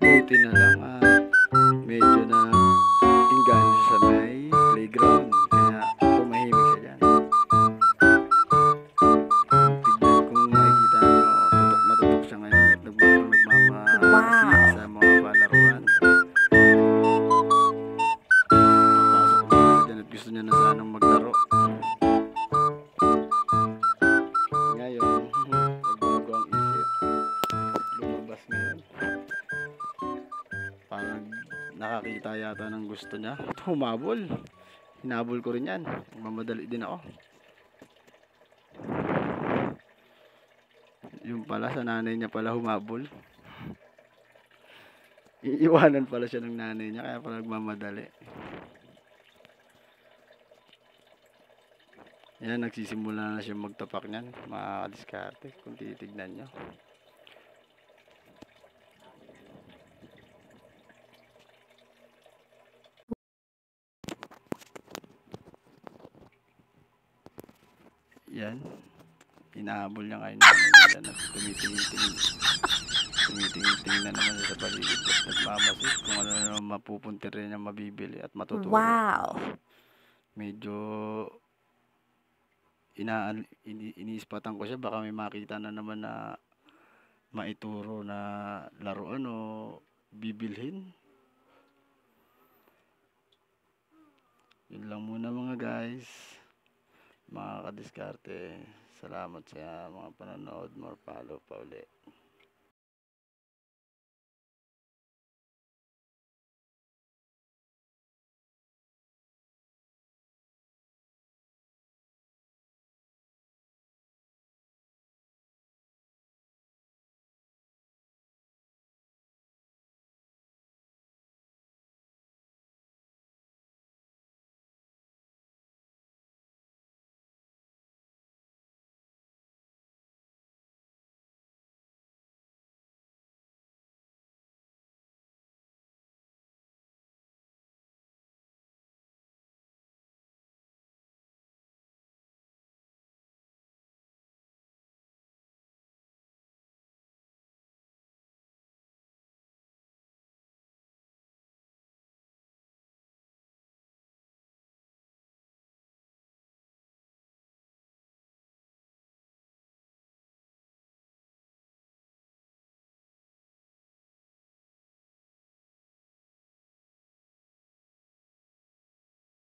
Buti na lang at medyo na engganyo siya sa may playground. Kaya tumahimik siya dyan. Tignan kung makikita nyo, tutok na tutok siya ngayon at nagmamasid Wow! sa mga palaruan. Papasok na siya dyan at gusto niya na sanang maglaro. Ngayon, nagbago ang isip. Lumabas ngayon. Parang nakakita yata ng gusto niya. At humabol. Hinabol ko rin yan. Mamadali din ako. Yung pala sa nanay niya pala humabol. Iiwanan pala siya ng nanay niya kaya pala nagmamadali. Yan, nagsisimula na siya magtapak niyan. Makakadiskarte kung titignan nyo. Yan. Hinahabol niya ngayon yan at tumitingin na naman siya sa paligid at nagmamasid kung ano na naman mapupunti rin niya mabibili at matuturo. Wow! Medyo iniispatan ko siya baka may makita na naman na maituro na laruan o bibilhin. Yun lang muna mga guys, mga kadiskarte. Salamat sa mga panonood. More follow pa uli.